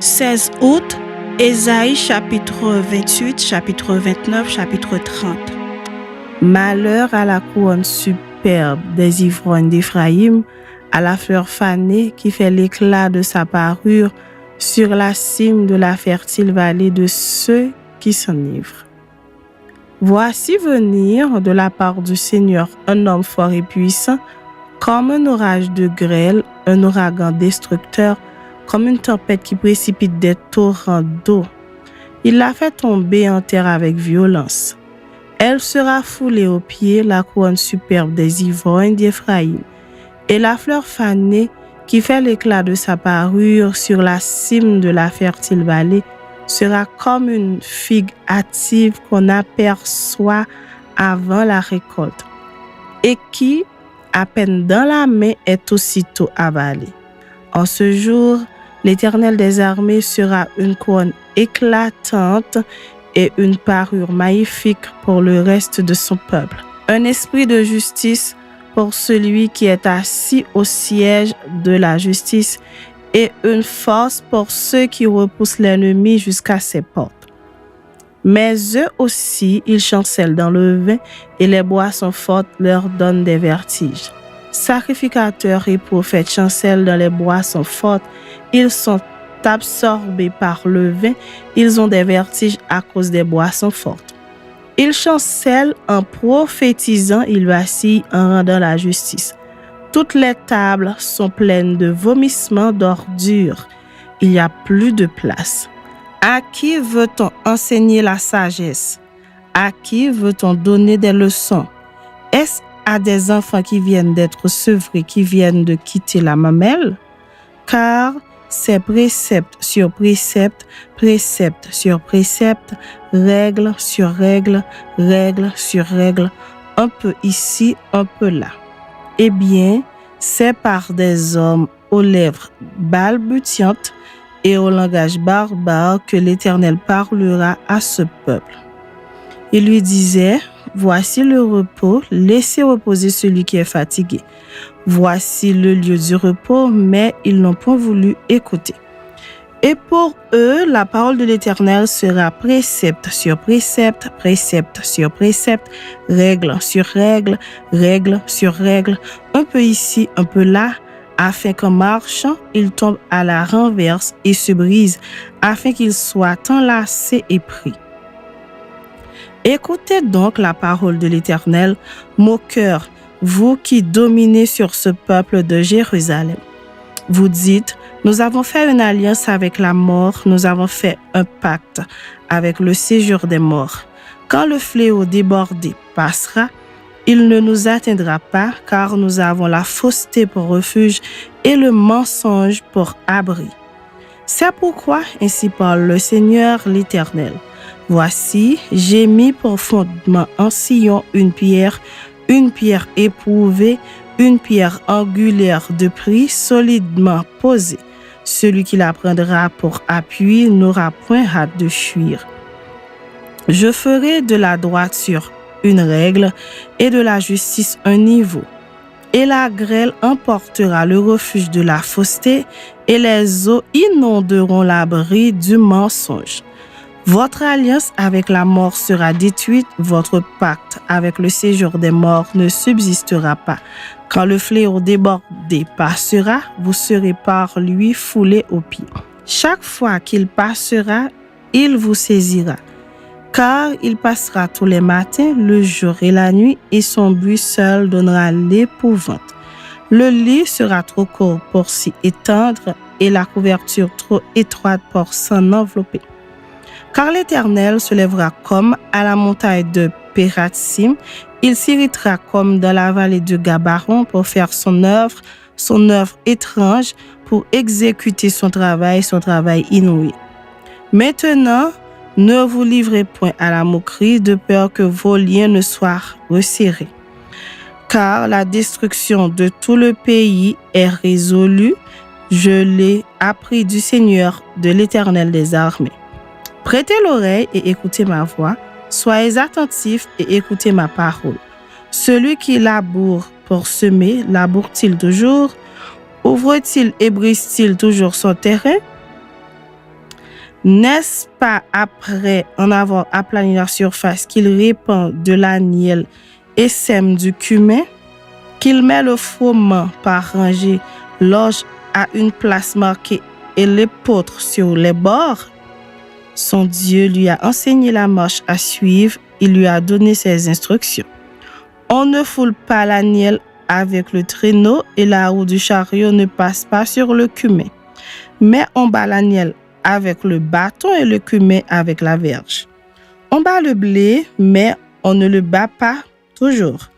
16 août, Ésaïe chapitre 28, chapitre 29, chapitre 30. Malheur à la couronne superbe des ivrognes d'Éphraïm, à la fleur fanée qui fait l'éclat de sa parure sur la cime de la fertile vallée de ceux qui s'enivrent. Voici venir de la part du Seigneur un homme fort et puissant, comme un orage de grêle, un ouragan destructeur, comme une tempête qui précipite des torrents d'eau. Il l'a fait tomber en terre avec violence. Elle sera foulée aux pieds, la couronne superbe des ivrognes d'Éphraïm, et la fleur fanée qui fait l'éclat de sa parure sur la cime de la fertile vallée sera comme une figue hâtive qu'on aperçoit avant la récolte et qui, à peine dans la main, est aussitôt avalée. En ce jour, l'Éternel des armées sera une couronne éclatante et une parure magnifique pour le reste de son peuple. Un esprit de justice pour celui qui est assis au siège de la justice et une force pour ceux qui repoussent l'ennemi jusqu'à ses portes. Mais eux aussi, ils chancellent dans le vin et les boissons fortes leur donnent des vertiges. Sacrificateurs et prophètes chancellent dans les boissons fortes, ils sont absorbés par le vin, ils ont des vertiges à cause des boissons fortes. Ils chancellent en prophétisant, ils vacillent en rendant la justice. Toutes les tables sont pleines de vomissements d'ordures. Il n'y a plus de place. À qui veut-on enseigner la sagesse? À qui veut-on donner des leçons? Est-ce à des enfants qui viennent d'être sevrés, qui viennent de quitter la mamelle? Car c'est précepte sur précepte, précepte sur précepte, règle sur règle, règle sur règle, un peu ici, un peu là. Eh bien, c'est par des hommes aux lèvres balbutiantes et au langage barbare que l'Éternel parlera à ce peuple. Il lui disait, « Voici le repos, laissez reposer celui qui est fatigué. Voici le lieu du repos, mais ils n'ont pas voulu écouter. » Et pour eux, la parole de l'Éternel sera précepte sur précepte, précepte sur précepte, règle sur règle, règle sur règle, un peu ici, un peu là, afin qu'en marchant, ils tombent à la renverse et se brisent, afin qu'ils soient enlacés et pris. Écoutez donc la parole de l'Éternel, moqueurs, vous qui dominez sur ce peuple de Jérusalem. Vous dites, nous avons fait une alliance avec la mort, nous avons fait un pacte avec le séjour des morts. Quand le fléau débordé passera, il ne nous atteindra pas, car nous avons la fausseté pour refuge et le mensonge pour abri. C'est pourquoi, ainsi parle le Seigneur l'Éternel. Voici, j'ai mis pour fondement en Sion une pierre éprouvée, une pierre angulaire de prix solidement posée. Celui qui la prendra pour appui n'aura point hâte de fuir. Je ferai de la droiture une règle et de la justice un niveau. Et la grêle emportera le refuge de la fausseté et les eaux inonderont l'abri du mensonge. Votre alliance avec la mort sera détruite, votre pacte avec le séjour des morts ne subsistera pas. Quand le fléau débordé passera, vous serez par lui foulés aux pieds. Chaque fois qu'il passera, il vous saisira. Car il passera tous les matins, le jour et la nuit, et son bruit seul donnera l'épouvante. Le lit sera trop court pour s'y étendre, et la couverture trop étroite pour s'en envelopper. Car l'Éternel se lèvera comme à la montagne de Pératsim, il s'irritera comme dans la vallée de Gabaron pour faire son œuvre étrange, pour exécuter son travail inouï. Maintenant, ne vous livrez point à la moquerie de peur que vos liens ne soient resserrés. Car la destruction de tout le pays est résolue, je l'ai appris du Seigneur, de l'Éternel des armées. Prêtez l'oreille et écoutez ma voix, soyez attentifs et écoutez ma parole. Celui qui laboure pour semer, laboure-t-il toujours? Ouvre-t-il et brise-t-il toujours son terrain? N'est-ce pas après en avoir aplani la surface qu'il répand de l'agnelle et sème du cumin, qu'il met le froment par rangée, loge à une place marquée et l'épeautre sur les bords? Son Dieu lui a enseigné la marche à suivre, il lui a donné ses instructions. On ne foule pas l'agnelle avec le traîneau et la roue du chariot ne passe pas sur le cumin, mais on bat l'agnelle avec le bâton et le cumin avec la verge. On bat le blé, mais on ne le bat pas toujours.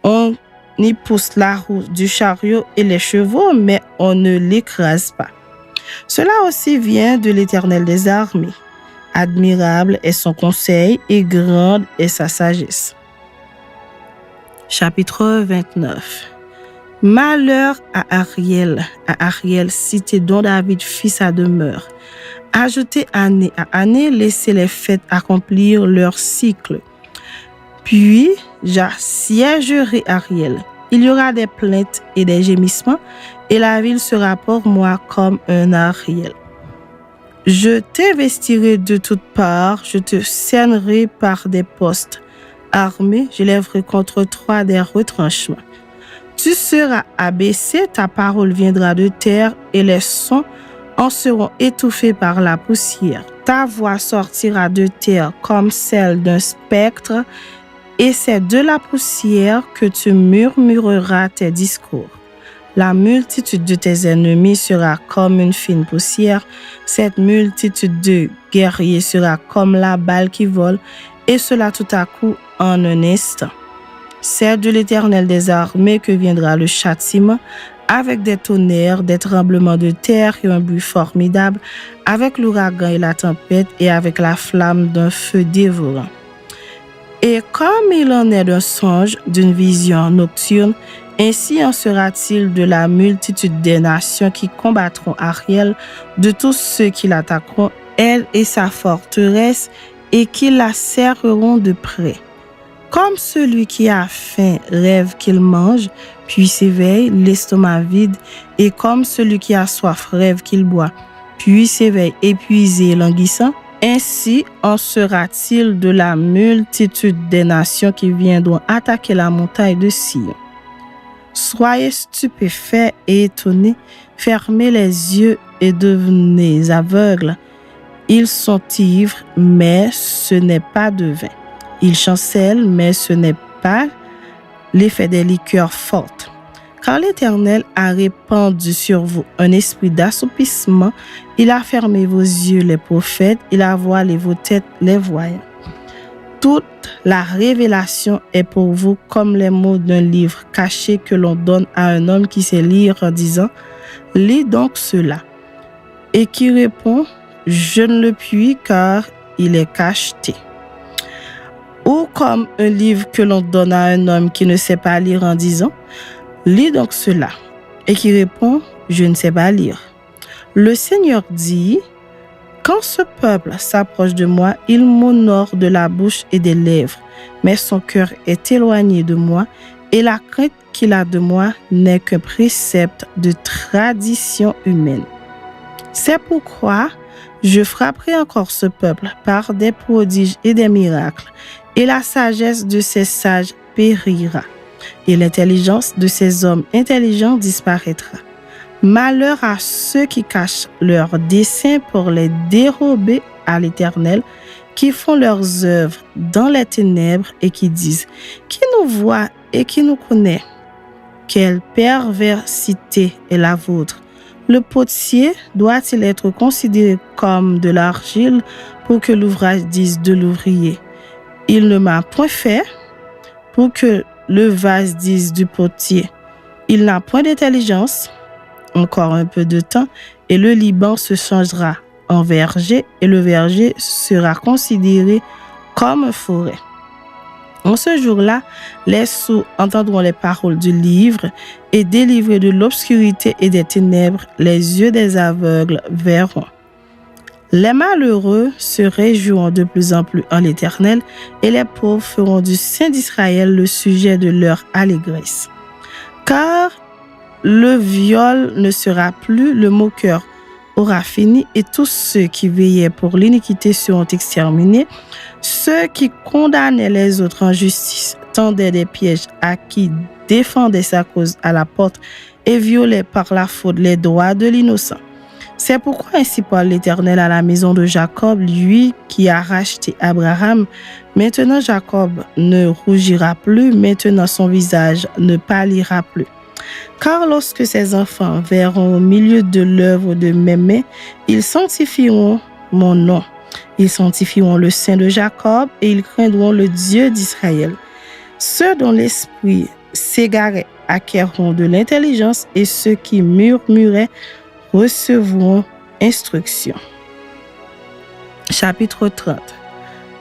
On y pousse la roue du chariot et les chevaux, mais on ne l'écrase pas. Cela aussi vient de l'Éternel des armées. Admirable est son conseil et grande est sa sagesse. Chapitre 29. Malheur à Ariel, cité dont David fit sa demeure. Ajoutez année à année, laissez les fêtes accomplir leur cycle. Puis j'assiégerai Ariel. Il y aura des plaintes et des gémissements, et la ville sera pour moi comme un Ariel. Je t'investirai de toutes parts, je te cernerai par des postes armés, je lèverai contre toi des retranchements. Tu seras abaissé, ta parole viendra de terre, et les sons en seront étouffés par la poussière. Ta voix sortira de terre comme celle d'un spectre, et c'est de la poussière que tu murmureras tes discours. La multitude de tes ennemis sera comme une fine poussière, cette multitude de guerriers sera comme la balle qui vole, et cela tout à coup en un instant. C'est de l'Éternel des armées que viendra le châtiment, avec des tonnerres, des tremblements de terre et un bruit formidable, avec l'ouragan et la tempête, et avec la flamme d'un feu dévorant. Et comme il en est d'un songe, d'une vision nocturne, ainsi en sera-t-il de la multitude des nations qui combattront Ariel, de tous ceux qui l'attaqueront, elle et sa forteresse, et qui la serreront de près. Comme celui qui a faim rêve qu'il mange, puis s'éveille, l'estomac vide, et comme celui qui a soif rêve qu'il boit, puis s'éveille épuisé et languissant, ainsi en sera-t-il de la multitude des nations qui viendront attaquer la montagne de Sion. Soyez stupéfaits et étonnés, fermez les yeux et devenez aveugles. Ils sont ivres, mais ce n'est pas de vin. Ils chancellent, mais ce n'est pas l'effet des liqueurs fortes. Car l'Éternel a répandu sur vous un esprit d'assoupissement, il a fermé vos yeux les prophètes, il a voilé vos têtes les voyants. Toute la révélation est pour vous comme les mots d'un livre caché que l'on donne à un homme qui sait lire en disant « Lis donc cela » et qui répond « Je ne le puis car il est cacheté ». Ou comme un livre que l'on donne à un homme qui ne sait pas lire en disant « Lis donc cela » et qui répond « Je ne sais pas lire ». Le Seigneur dit « Quand ce peuple s'approche de moi, il m'honore de la bouche et des lèvres, mais son cœur est éloigné de moi et la crainte qu'il a de moi n'est qu'un précepte de tradition humaine. C'est pourquoi je frapperai encore ce peuple par des prodiges et des miracles, et la sagesse de ces sages périra, et l'intelligence de ces hommes intelligents disparaîtra. Malheur à ceux qui cachent leurs desseins pour les dérober à l'Éternel, qui font leurs œuvres dans les ténèbres et qui disent « Qui nous voit et qui nous connaît ?» Quelle perversité est la vôtre! Le potier doit-il être considéré comme de l'argile pour que l'ouvrage dise de l'ouvrier « Il ne m'a point fait » pour que le vase dise du potier « Il n'a point d'intelligence » Encore un peu de temps et le Liban se changera en verger et le verger sera considéré comme forêt. En ce jour-là, les sourds entendront les paroles du livre et délivrés de l'obscurité et des ténèbres, les yeux des aveugles verront. Les malheureux se réjouiront de plus en plus en l'Éternel et les pauvres feront du Saint d'Israël le sujet de leur allégresse. Car le viol ne sera plus le moqueur aura fini et tous ceux qui veillaient pour l'iniquité seront exterminés. Ceux qui condamnaient les autres en justice tendaient des pièges à qui défendait sa cause à la porte et violaient par la faute les droits de l'innocent. C'est pourquoi ainsi parle l'Éternel à la maison de Jacob, lui qui a racheté Abraham. Maintenant Jacob ne rougira plus, maintenant son visage ne pâlira plus. Car lorsque ses enfants verront au milieu de l'œuvre de mes mains, ils sanctifieront mon nom. Ils sanctifieront le Saint de Jacob et ils craindront le Dieu d'Israël. Ceux dont l'esprit s'égarait acquerront de l'intelligence et ceux qui murmuraient recevront instruction. Chapitre 30.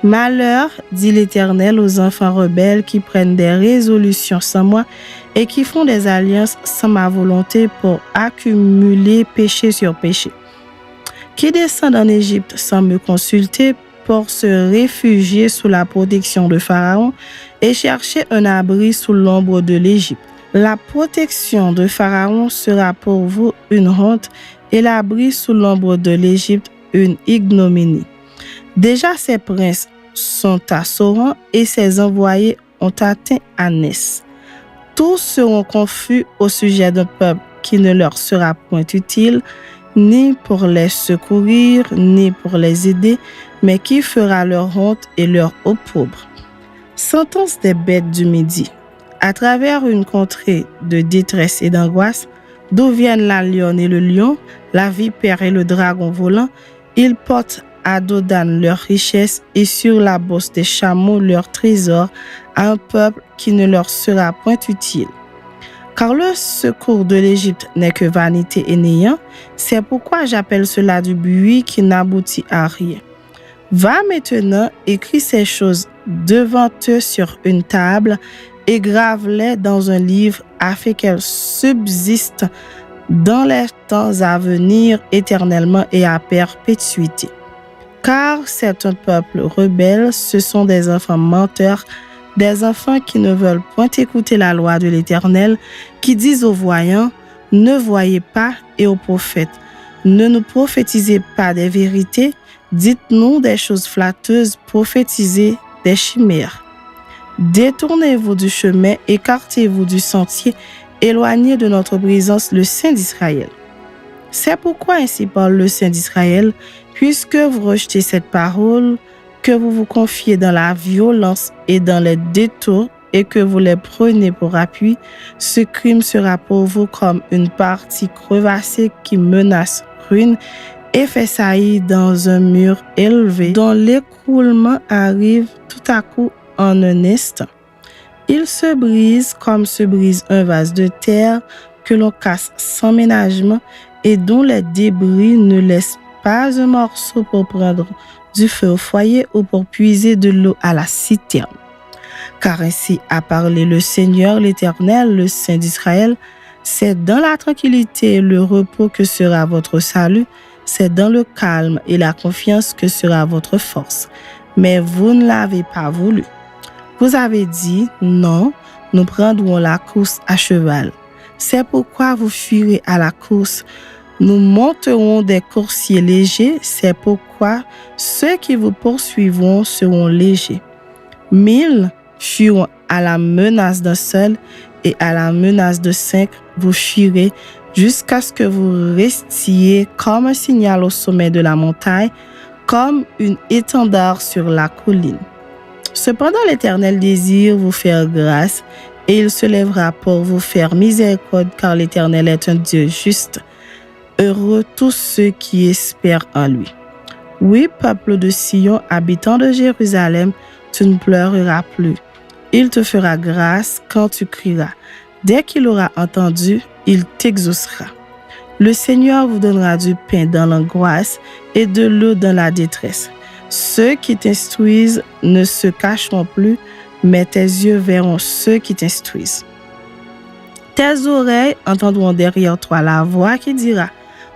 Malheur, dit l'Éternel, aux enfants rebelles qui prennent des résolutions sans moi et qui font des alliances sans ma volonté pour accumuler péché sur péché. Qui descendent en Égypte sans me consulter pour se réfugier sous la protection de Pharaon et chercher un abri sous l'ombre de l'Égypte. La protection de Pharaon sera pour vous une honte et l'abri sous l'ombre de l'Égypte une ignominie. Déjà ses princes sont à Soran et ses envoyés ont atteint Anès. Tous seront confus au sujet d'un peuple qui ne leur sera point utile, ni pour les secourir, ni pour les aider, mais qui fera leur honte et leur opprobre. Sentence des bêtes du Midi. À travers une contrée de détresse et d'angoisse, d'où viennent la lionne et le lion, la vipère et le dragon volant, ils portent à Dodan leur richesse et sur la bosse des chameaux leur trésor à un peuple qui ne leur sera point utile. Car le secours de l'Égypte n'est que vanité et néant, c'est pourquoi j'appelle cela du bruit qui n'aboutit à rien. Va maintenant, écris ces choses devant eux sur une table et grave-les dans un livre afin qu'elles subsistent dans les temps à venir éternellement et à perpétuité. Car c'est un peuple rebelle, ce sont des enfants menteurs, des enfants qui ne veulent point écouter la loi de l'Éternel, qui disent aux voyants, ne voyez pas, et aux prophètes, ne nous prophétisez pas des vérités, dites-nous des choses flatteuses, prophétisez des chimères. Détournez-vous du chemin, écartez-vous du sentier, éloignez de notre présence le Saint d'Israël. C'est pourquoi ainsi parle le Saint d'Israël, puisque vous rejetez cette parole, que vous vous confiez dans la violence et dans les détours et que vous les prenez pour appui, ce crime sera pour vous comme une partie crevassée qui menace ruine et fait saillir dans un mur élevé dont l'écroulement arrive tout à coup en un instant. Il se brise comme se brise un vase de terre que l'on casse sans ménagement et dont les débris ne laissent pas un morceau pour prendre du feu au foyer ou pour puiser de l'eau à la citerne. Car ainsi a parlé le Seigneur l'Éternel, le Saint d'Israël, c'est dans la tranquillité et le repos que sera votre salut, c'est dans le calme et la confiance que sera votre force. Mais vous ne l'avez pas voulu. Vous avez dit, non, nous prendrons la course à cheval. C'est pourquoi vous fuirez à la course. Nous monterons des coursiers légers, c'est pourquoi ceux qui vous poursuivront seront légers. 1000 fuiront à la menace d'un seul et à la menace de 5, vous fuirez jusqu'à ce que vous restiez comme un signal au sommet de la montagne, comme une étendard sur la colline. Cependant, l'Éternel désire vous faire grâce et il se lèvera pour vous faire miséricorde, car l'Éternel est un Dieu juste. Heureux tous ceux qui espèrent en lui. Oui, peuple de Sion, habitant de Jérusalem, tu ne pleureras plus. Il te fera grâce quand tu crieras. Dès qu'il aura entendu, il t'exaucera. Le Seigneur vous donnera du pain dans l'angoisse et de l'eau dans la détresse. Ceux qui t'instruisent ne se cacheront plus, mais tes yeux verront ceux qui t'instruisent. Tes oreilles entendront derrière toi la voix qui dira,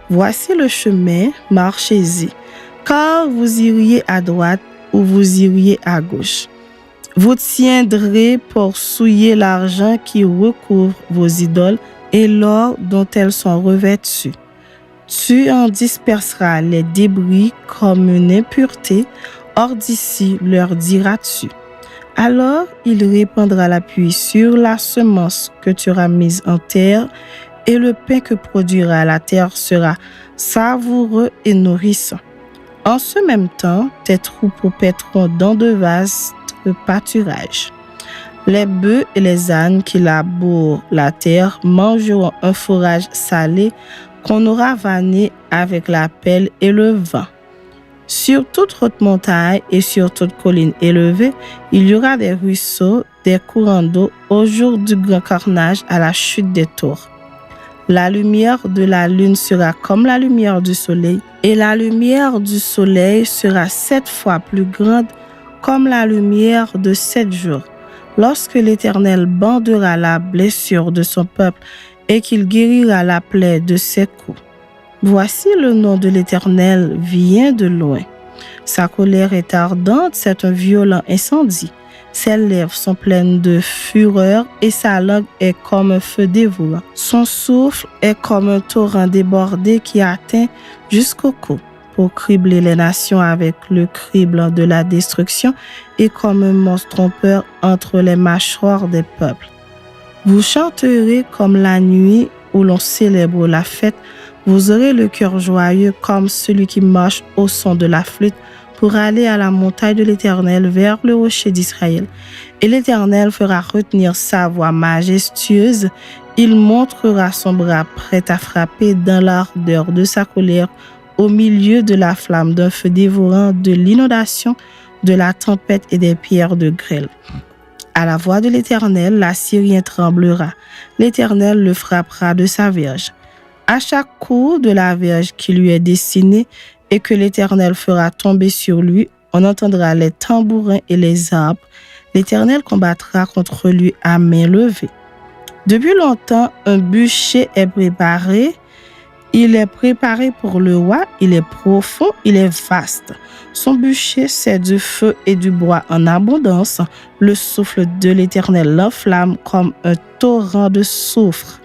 « Voici le chemin, marchez-y, car vous iriez à droite ou vous iriez à gauche. Vous tiendrez pour souiller l'argent qui recouvre vos idoles et l'or dont elles sont revêtues. Tu en disperseras les débris comme une impureté, hors d'ici, leur diras-tu. Alors il répandra la pluie sur la semence que tu auras mise en terre, et le pain que produira la terre sera savoureux et nourrissant. En ce même temps, tes troupeaux paîtront dans de vastes pâturages. Les bœufs et les ânes qui labourent la terre mangeront un fourrage salé qu'on aura vanné avec la pelle et le vent. Sur toute haute montagne et sur toute colline élevée, il y aura des ruisseaux, des courants d'eau au jour du grand carnage à la chute des tours. La lumière de la lune sera comme la lumière du soleil, et la lumière du soleil sera 7 fois plus grande comme la lumière de 7 jours. Lorsque l'Éternel bandera la blessure de son peuple et qu'il guérira la plaie de ses coups. Voici le nom de l'Éternel vient de loin. Sa colère est ardente, c'est un violent incendie. Ses lèvres sont pleines de fureur et sa langue est comme un feu dévorant. Son souffle est comme un torrent débordé qui atteint jusqu'au cou pour cribler les nations avec le crible de la destruction et comme un monstre trompeur entre les mâchoires des peuples. Vous chanterez comme la nuit où l'on célèbre la fête. Vous aurez le cœur joyeux comme celui qui marche au son de la flûte pour aller à la montagne de l'Éternel vers le rocher d'Israël. Et l'Éternel fera retenir sa voix majestueuse. Il montrera son bras prêt à frapper dans l'ardeur de sa colère, au milieu de la flamme d'un feu dévorant, de l'inondation, de la tempête et des pierres de grêle. À la voix de l'Éternel, l'Assyrien tremblera. L'Éternel le frappera de sa verge. À chaque coup de la verge qui lui est destinée et que l'Éternel fera tomber sur lui, on entendra les tambourins et les harpes. L'Éternel combattra contre lui à main levée. Depuis longtemps, un bûcher est préparé. Il est préparé pour le roi, il est profond, il est vaste. Son bûcher, c'est du feu et du bois en abondance. Le souffle de l'Éternel l'enflamme comme un torrent de soufre.